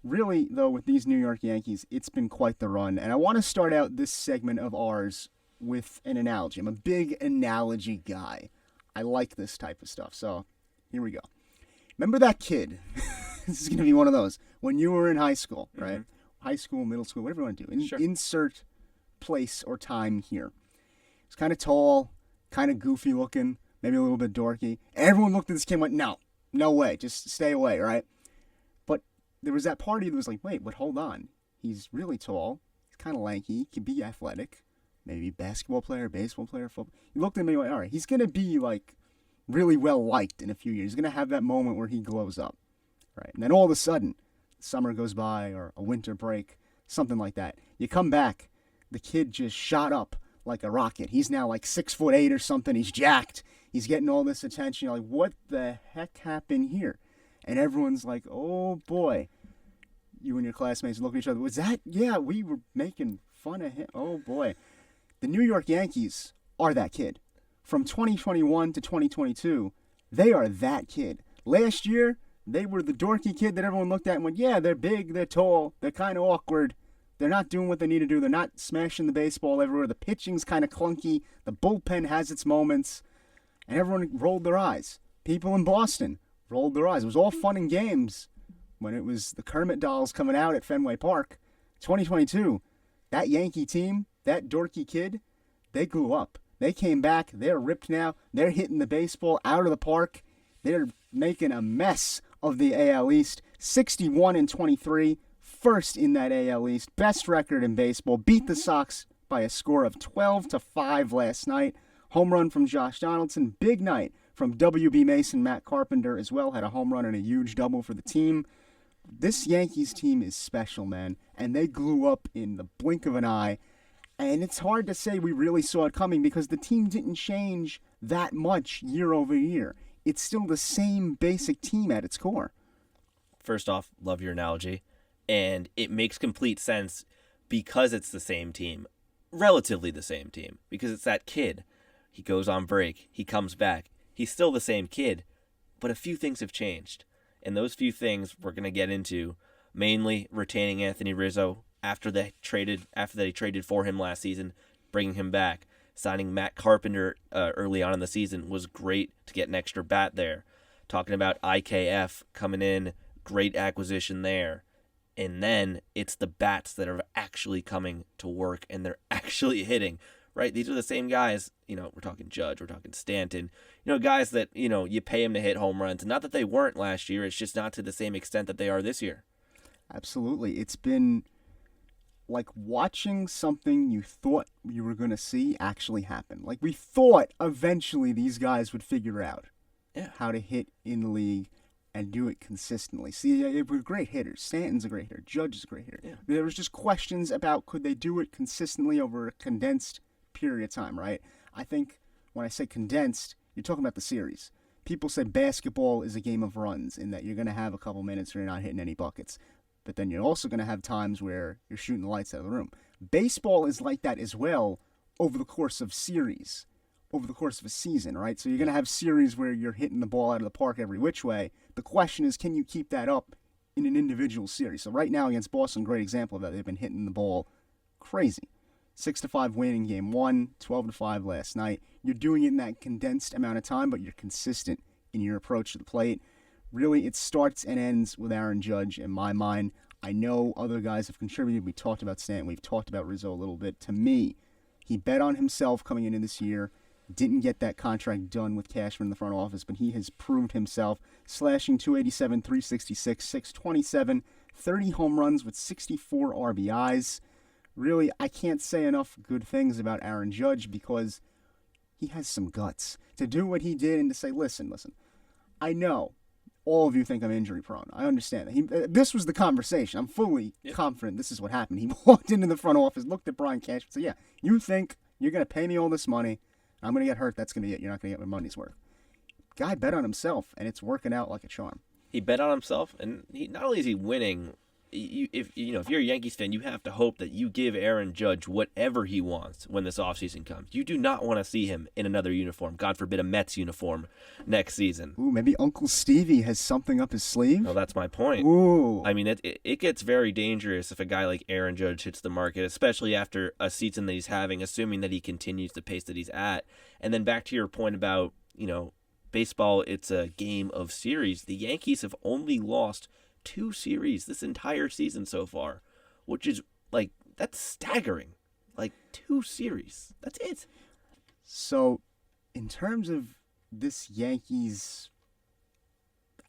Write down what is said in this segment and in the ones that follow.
Really, though, with these New York Yankees, it's been quite the run. And I want to start out this segment of ours with an analogy. I'm a big analogy guy. I like this type of stuff. So here we go. Remember that kid? This is going to be one of those. When you were in high school, right? High school, middle school, whatever you want to do. Sure. Insert place or time here. He's kind of tall, kind of goofy looking, maybe a little bit dorky. Everyone looked at this kid and went, no way, just stay away, right? But there was that party that was like, wait, but hold on. He's really tall. He's kind of lanky. He can be athletic. Maybe basketball player, baseball player, football. You looked at me and went, all right, he's going to be like really well liked in a few years. He's going to have that moment where he glows up, right? And then all of a sudden, summer goes by or a winter break, something like that. You come back, the kid just shot up like a rocket. He's now like 6'8" or something. He's jacked. He's getting all this attention. You're like, what the heck happened here? And everyone's like, oh boy. You and your classmates look at each other. Was that? Yeah, we were making fun of him. Oh boy. The New York Yankees are that kid. From 2021 to 2022, they are that kid. Last year, they were the dorky kid that everyone looked at and went, yeah, they're big, they're tall, they're kind of awkward. They're not doing what they need to do. They're not smashing the baseball everywhere. The pitching's kind of clunky. The bullpen has its moments. And everyone rolled their eyes. People in Boston rolled their eyes. It was all fun and games when it was the Kermit dolls coming out at Fenway Park. 2022, that Yankee team, that dorky kid, they grew up. They came back. They're ripped now. They're hitting the baseball out of the park. They're making a mess of the AL East. 61-23. First in that AL East, best record in baseball, beat the Sox by a score of 12-5 last night. Home run from Josh Donaldson, big night from W.B. Mason. Matt Carpenter as well had a home run and a huge double for the team. This Yankees team is special, man, and they grew up in the blink of an eye. And it's hard to say we really saw it coming because the team didn't change that much year over year. It's still the same basic team at its core. First off, love your analogy. And it makes complete sense because it's the same team, relatively the same team, because it's that kid. He goes on break. He comes back. He's still the same kid, but a few things have changed. And those few things we're going to get into, mainly retaining Anthony Rizzo after he traded for him last season, bringing him back. Signing Matt Carpenter early on in the season was great to get an extra bat there. Talking about IKF coming in, great acquisition there. And then it's the bats that are actually coming to work and they're actually hitting, right? These are the same guys, we're talking Judge, we're talking Stanton, guys that, you pay them to hit home runs. Not that they weren't last year, it's just not to the same extent that they are this year. Absolutely. It's been like watching something you thought you were going to see actually happen. Like we thought eventually these guys would figure out how to hit in the league and do it consistently. See, we're great hitters. Stanton's a great hitter. Judge is a great hitter. Yeah. There was just questions about could they do it consistently over a condensed period of time, right? I think when I say condensed, you're talking about the series. People say basketball is a game of runs in that you're going to have a couple minutes where you're not hitting any buckets. But then you're also going to have times where you're shooting the lights out of the room. Baseball is like that as well over the course of series, over the course of a season, right? So you're going to have series where you're hitting the ball out of the park every which way. The question is, can you keep that up in an individual series? So right now against Boston, great example of that. They've been hitting the ball crazy. 6-5 win in game 1, 12-5 last night. You're doing it in that condensed amount of time, but you're consistent in your approach to the plate. Really, it starts and ends with Aaron Judge in my mind. I know other guys have contributed. We talked about Stanton. We've talked about Rizzo a little bit. To me, he bet on himself coming into this year. Didn't get that contract done with Cashman in the front office, but he has proved himself, slashing 287, 366, 627, 30 home runs with 64 RBIs. Really, I can't say enough good things about Aaron Judge because he has some guts to do what he did and to say, listen, I know all of you think I'm injury prone. I understand that. This was the conversation. I'm fully confident this is what happened. He walked into the front office, looked at Brian Cashman, and said, yeah, you think you're going to pay me all this money, I'm going to get hurt, that's going to be it. You're not going to get my money's worth. Guy bet on himself, and it's working out like a charm. He bet on himself, and not only is he winning, if you're a Yankees fan, you have to hope that you give Aaron Judge whatever he wants when this offseason comes. You do not want to see him in another uniform, God forbid a Mets uniform next season. Ooh, maybe Uncle Stevie has something up his sleeve? Well, that's my point. Ooh. I mean, it gets very dangerous if a guy like Aaron Judge hits the market, especially after a season that he's having, assuming that he continues the pace that he's at. And then back to your point about, baseball, it's a game of series. The Yankees have only lost 2 series this entire season so far, which is, that's staggering. 2 series. That's it. So, in terms of this Yankees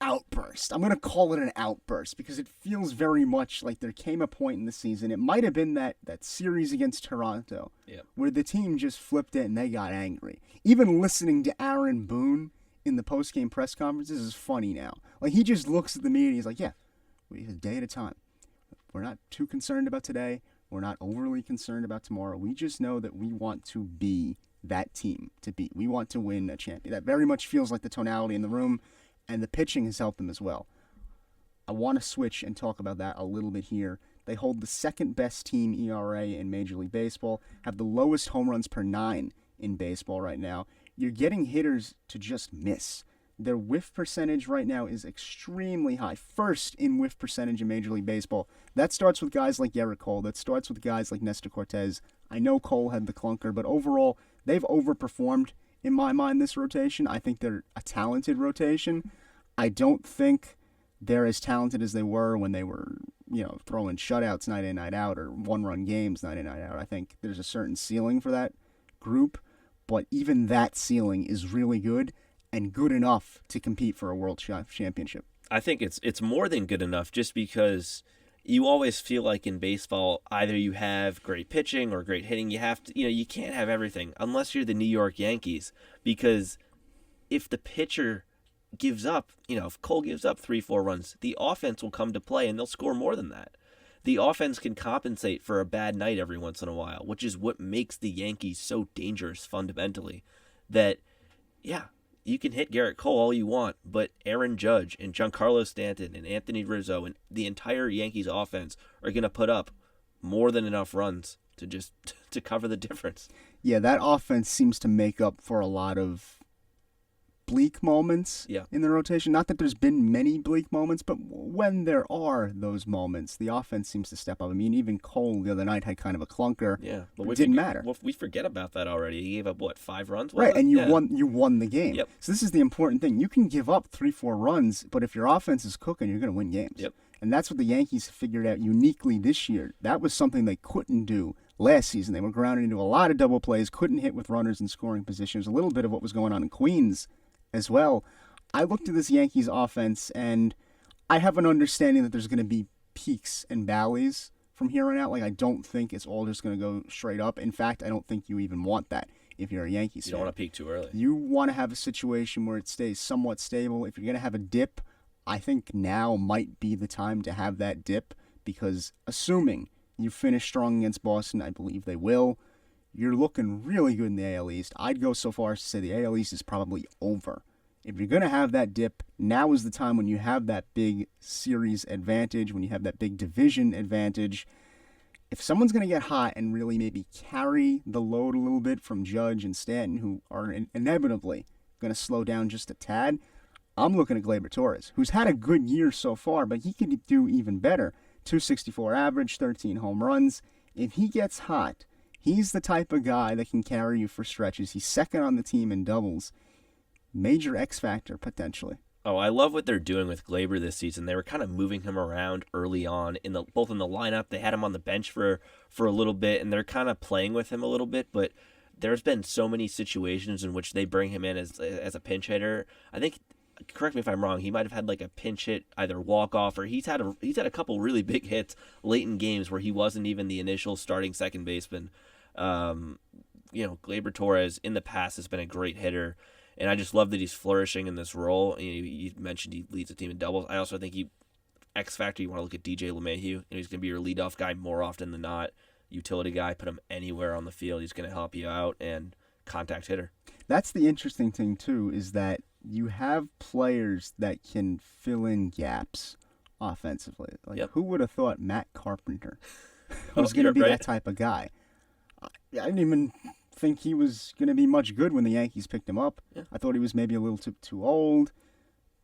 outburst, I'm going to call it an outburst because it feels very much like there came a point in the season. It might have been that series against Toronto where the team just flipped it and they got angry. Even listening to Aaron Boone in the post-game press conferences is funny now. He just looks at the media and he's like, we a day at a time. We're not too concerned about today. We're not overly concerned about tomorrow. We just know that we want to be that team to beat. We want to win a champion. That very much feels like the tonality in the room, and the pitching has helped them as well. I want to switch and talk about that a little bit here. They hold the second best team ERA in Major League Baseball, have the lowest home runs per 9 in baseball right now. You're getting hitters to just miss. Their whiff percentage right now is extremely high. First in whiff percentage in Major League Baseball. That starts with guys like Gerrit Cole. That starts with guys like Nestor Cortez. I know Cole had the clunker, but overall, they've overperformed in my mind this rotation. I think they're a talented rotation. I don't think they're as talented as they were when they were, throwing shutouts night in, night out, or one-run games night in, night out. I think there's a certain ceiling for that group, but even that ceiling is really good and good enough to compete for a world championship. I think it's more than good enough just because you always feel like in baseball, either you have great pitching or great hitting. You have to, you can't have everything unless you're the New York Yankees, because if the pitcher gives up, if Cole gives up 3-4 runs, the offense will come to play and they'll score more than that. The offense can compensate for a bad night every once in a while, which is what makes the Yankees so dangerous fundamentally. That, you can hit Gerrit Cole all you want, but Aaron Judge and Giancarlo Stanton and Anthony Rizzo and the entire Yankees offense are going to put up more than enough runs to cover the difference. Yeah, that offense seems to make up for a lot of bleak moments in the rotation. Not that there's been many bleak moments, but when there are those moments, the offense seems to step up. I mean, even Cole the other night had kind of a clunker. Yeah, but it didn't matter. Well, we forget about that already. He gave up 5 runs, right? And you won the game. Yep. So this is the important thing. You can give up 3-4 runs, but if your offense is cooking, you're going to win games. Yep. And that's what the Yankees figured out uniquely this year. That was something they couldn't do last season. They were grounded into a lot of double plays, couldn't hit with runners in scoring positions. A little bit of what was going on in Queens as well. I looked at this Yankees offense, and I have an understanding that there's going to be peaks and valleys from here on out. I don't think it's all just going to go straight up. In fact, I don't think you even want that if you're a Yankees fan. You don't want to peak too early. You want to have a situation where it stays somewhat stable. If you're going to have a dip, I think now might be the time to have that dip, because assuming you finish strong against Boston, I believe they will, you're looking really good in the AL East. I'd go so far as to say the AL East is probably over. If you're going to have that dip, now is the time when you have that big series advantage, when you have that big division advantage. If someone's going to get hot and really maybe carry the load a little bit from Judge and Stanton, who are inevitably going to slow down just a tad, I'm looking at Gleyber Torres, who's had a good year so far, but he could do even better. 264 average, 13 home runs. If he gets hot, he's the type of guy that can carry you for stretches. He's second on the team in doubles. Major X factor, potentially. Oh, I love what they're doing with Gleyber this season. They were kind of moving him around early on, both in the lineup. They had him on the bench for a little bit, and they're kind of playing with him a little bit, but there's been so many situations in which they bring him in as a pinch hitter. I think, correct me if I'm wrong, he might have had a pinch hit, either walk off, or he's had a couple really big hits late in games where he wasn't even the initial starting second baseman. Gleyber Torres in the past has been a great hitter, and I just love that he's flourishing in this role. You mentioned he leads the team in doubles. I also think X factor. You want to look at DJ LeMahieu. He's going to be your leadoff guy more often than not. Utility guy. Put him anywhere on the field. He's going to help you out, and contact hitter. That's the interesting thing too, is that you have players that can fill in gaps offensively. Like, Yep. who would have thought Matt Carpenter Oh, was going to you're be right. that type of guy? I didn't even think he was going to be much good when the Yankees picked him up. Yeah. I thought he was maybe a little too old,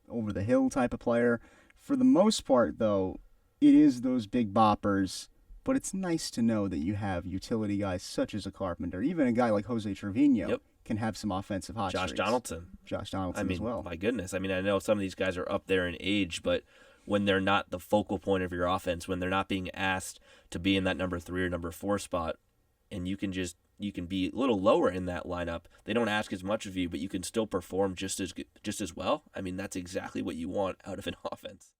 over the hill type of player. For the most part, though, it is those big boppers. But it's nice to know that you have utility guys such as a Carpenter, even a guy like Jose Trevino Yep. can have some offensive hot Josh streaks. Donaldson. Josh Donaldson I mean, as well. my goodness. I mean, I know some of these guys are up there in age, but when they're not the focal point of your offense, when they're not being asked to be in that number 3 or number 4 spot, and you can be a little lower in that lineup. They don't ask as much of you, but you can still perform just as well. I mean, that's exactly what you want out of an offense.